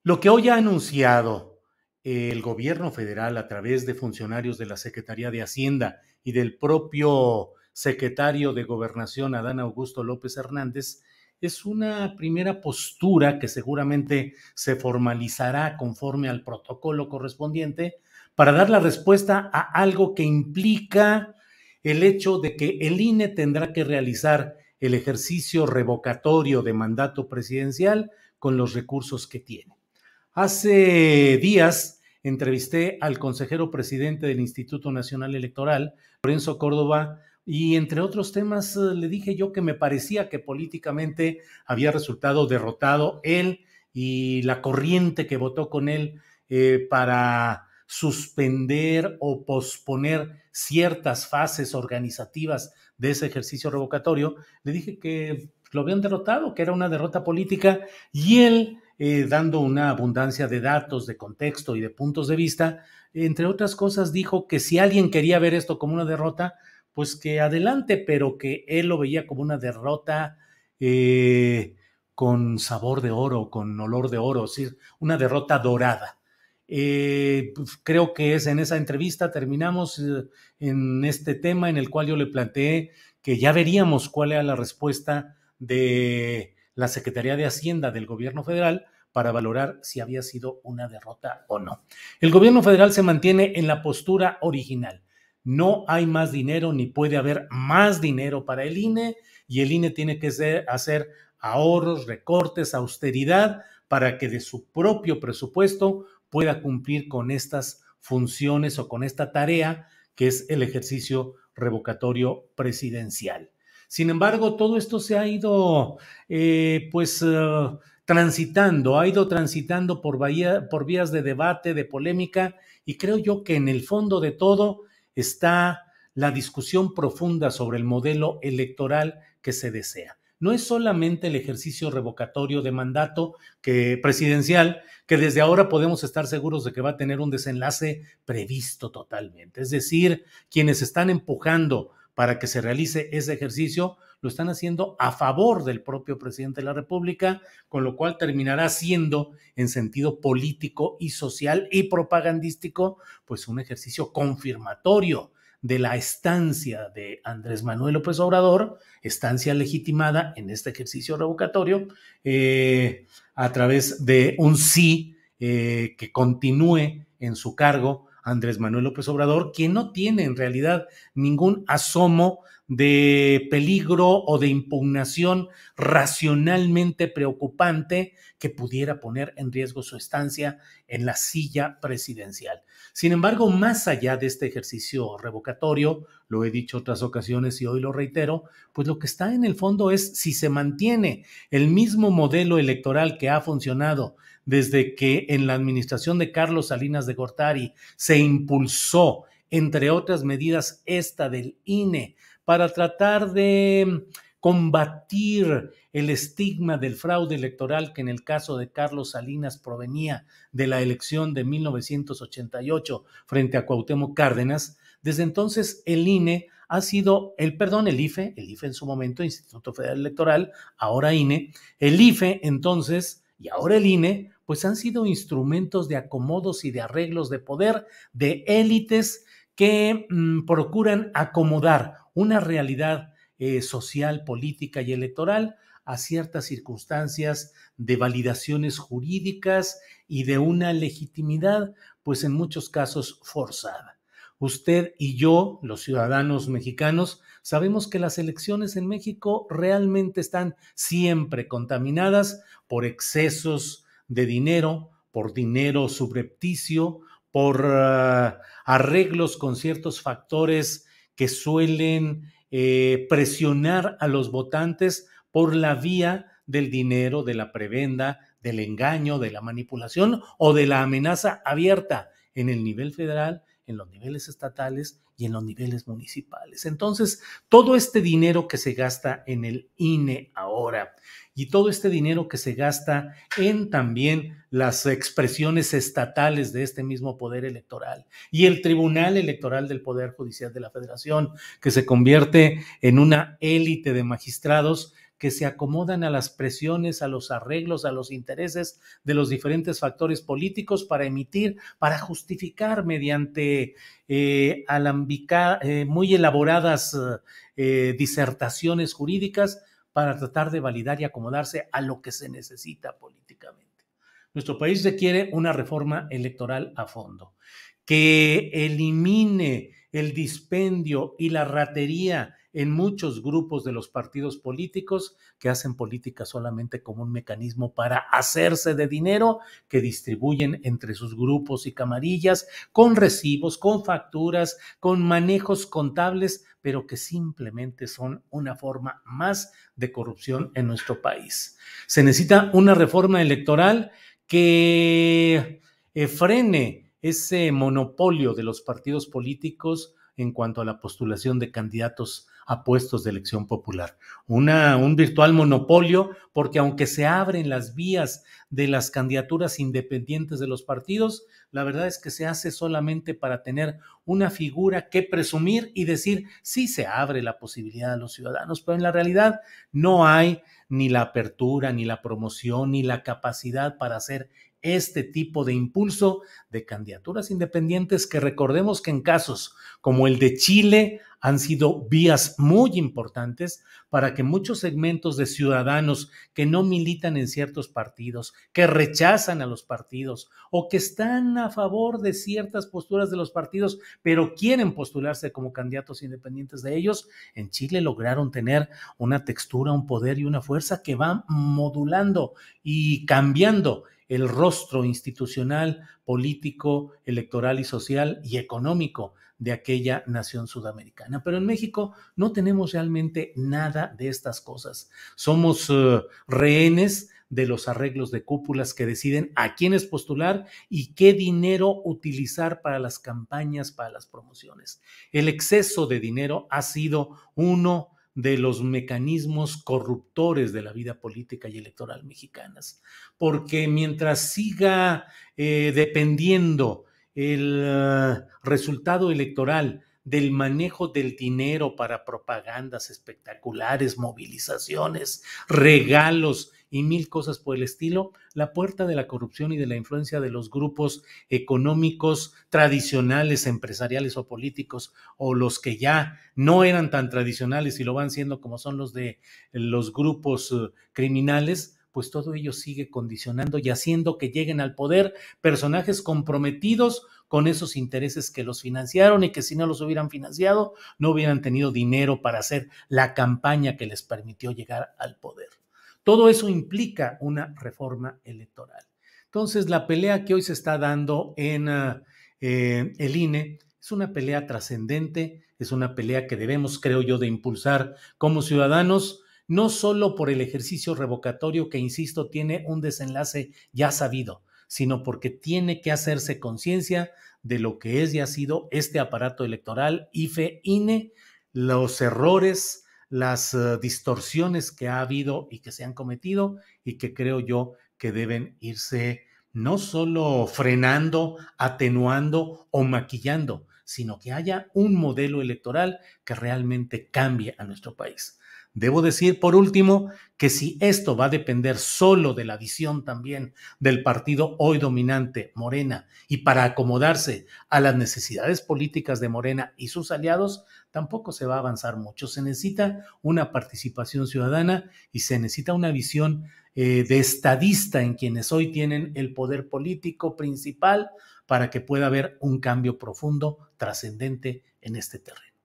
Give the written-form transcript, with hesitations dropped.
Lo que hoy ha anunciado el gobierno federal a través de funcionarios de la Secretaría de Hacienda y del propio secretario de Gobernación, Adán Augusto López Hernández, es una primera postura que seguramente se formalizará conforme al protocolo correspondiente para dar la respuesta a algo que implica el hecho de que el INE tendrá que realizar el ejercicio revocatorio de mandato presidencial con los recursos que tiene. Hace días entrevisté al consejero presidente del Instituto Nacional Electoral, Lorenzo Córdoba, y entre otros temas le dije yo que me parecía que políticamente había resultado derrotado él y la corriente que votó con él para suspender o posponer ciertas fases organizativas de ese ejercicio revocatorio. Le dije que lo habían derrotado, que era una derrota política, y él, dando una abundancia de datos, de contexto y de puntos de vista, entre otras cosas dijo que si alguien quería ver esto como una derrota, pues que adelante, pero que él lo veía como una derrota con sabor de oro, con olor de oro, es decir, una derrota dorada. Pues creo que es en esa entrevista terminamos en este tema en el cual yo le planteé que ya veríamos cuál era la respuesta de la Secretaría de Hacienda del gobierno federal para valorar si había sido una derrota o no. El gobierno federal se mantiene en la postura original. No hay más dinero ni puede haber más dinero para el INE y el INE tiene que hacer ahorros, recortes, austeridad para que de su propio presupuesto pueda cumplir con estas funciones o con esta tarea que es el ejercicio revocatorio presidencial. Sin embargo, todo esto se ha ido transitando por vías de debate, de polémica, y creo yo que en el fondo de todo está la discusión profunda sobre el modelo electoral que se desea. No es solamente el ejercicio revocatorio de mandato presidencial, que desde ahora podemos estar seguros de que va a tener un desenlace previsto totalmente. Es decir, quienes están empujando para que se realice ese ejercicio lo están haciendo a favor del propio presidente de la República, con lo cual terminará siendo, en sentido político y social y propagandístico, pues un ejercicio confirmatorio de la estancia de Andrés Manuel López Obrador, estancia legitimada en este ejercicio revocatorio, a través de un sí que continúe en su cargo Andrés Manuel López Obrador, quien no tiene en realidad ningún asomo de peligro o de impugnación racionalmente preocupante que pudiera poner en riesgo su estancia en la silla presidencial. Sin embargo, más allá de este ejercicio revocatorio, lo he dicho otras ocasiones y hoy lo reitero, pues lo que está en el fondo es si se mantiene el mismo modelo electoral que ha funcionado desde que en la administración de Carlos Salinas de Gortari se impulsó, entre otras medidas, esta del INE, para tratar de combatir el estigma del fraude electoral que en el caso de Carlos Salinas provenía de la elección de 1988 frente a Cuauhtémoc Cárdenas. Desde entonces el INE ha sido, el IFE en su momento, Instituto Federal Electoral, ahora INE, el IFE entonces y ahora el INE, pues han sido instrumentos de acomodos y de arreglos de poder de élites que procuran acomodar una realidad social, política y electoral a ciertas circunstancias de validaciones jurídicas y de una legitimidad, pues en muchos casos forzada. Usted y yo, los ciudadanos mexicanos, sabemos que las elecciones en México realmente están siempre contaminadas por excesos de dinero, por dinero subrepticio, por arreglos con ciertos factores que suelen presionar a los votantes por la vía del dinero, de la prebenda, del engaño, de la manipulación o de la amenaza abierta en el nivel federal, en los niveles estatales y en los niveles municipales. Entonces, todo este dinero que se gasta en el INE ahora y todo este dinero que se gasta en también las expresiones estatales de este mismo poder electoral y el Tribunal Electoral del Poder Judicial de la Federación, que se convierte en una élite de magistrados que se acomodan a las presiones, a los arreglos, a los intereses de los diferentes factores políticos para justificar mediante muy elaboradas disertaciones jurídicas para tratar de validar y acomodarse a lo que se necesita políticamente. Nuestro país requiere una reforma electoral a fondo, que elimine el dispendio y la ratería en muchos grupos de los partidos políticos que hacen política solamente como un mecanismo para hacerse de dinero que distribuyen entre sus grupos y camarillas con recibos, con facturas, con manejos contables, pero que simplemente son una forma más de corrupción en nuestro país. Se necesita una reforma electoral que frene ese monopolio de los partidos políticos en cuanto a la postulación de candidatos a puestos de elección popular. Un virtual monopolio, porque aunque se abren las vías de las candidaturas independientes de los partidos, la verdad es que se hace solamente para tener una figura que presumir y decir, sí se abre la posibilidad a los ciudadanos, pero en la realidad no hay ni la apertura, ni la promoción, ni la capacidad para hacer este tipo de impulso de candidaturas independientes que recordemos que en casos como el de Chile han sido vías muy importantes para que muchos segmentos de ciudadanos que no militan en ciertos partidos, que rechazan a los partidos o que están a favor de ciertas posturas de los partidos, pero quieren postularse como candidatos independientes de ellos, en Chile lograron tener una textura, un poder y una fuerza que van modulando y cambiando el rostro institucional, político, electoral y social y económico de aquella nación sudamericana. Pero en México no tenemos realmente nada de estas cosas. Somos rehenes de los arreglos de cúpulas que deciden a quiénes postular y qué dinero utilizar para las campañas, para las promociones. El exceso de dinero ha sido uno de los mecanismos corruptores de la vida política y electoral mexicanas, porque mientras siga dependiendo el resultado electoral del manejo del dinero para propagandas espectaculares, movilizaciones, regalos y mil cosas por el estilo, la puerta de la corrupción y de la influencia de los grupos económicos tradicionales, empresariales o políticos, o los que ya no eran tan tradicionales y lo van siendo como son los de los grupos criminales, pues todo ello sigue condicionando y haciendo que lleguen al poder personajes comprometidos con esos intereses que los financiaron y que si no los hubieran financiado no hubieran tenido dinero para hacer la campaña que les permitió llegar al poder. Todo eso implica una reforma electoral. Entonces, la pelea que hoy se está dando en el INE es una pelea trascendente, es una pelea que debemos, creo yo, de impulsar como ciudadanos, no solo por el ejercicio revocatorio que, insisto, tiene un desenlace ya sabido, sino porque tiene que hacerse conciencia de lo que es y ha sido este aparato electoral, IFE, INE, los errores, las distorsiones que ha habido y que se han cometido y que creo yo que deben irse no solo frenando, atenuando o maquillando, sino que haya un modelo electoral que realmente cambie a nuestro país. Debo decir, por último, que si esto va a depender solo de la visión también del partido hoy dominante, Morena, y para acomodarse a las necesidades políticas de Morena y sus aliados, tampoco se va a avanzar mucho. Se necesita una participación ciudadana y se necesita una visión de estadista en quienes hoy tienen el poder político principal para que pueda haber un cambio profundo, trascendente en este terreno.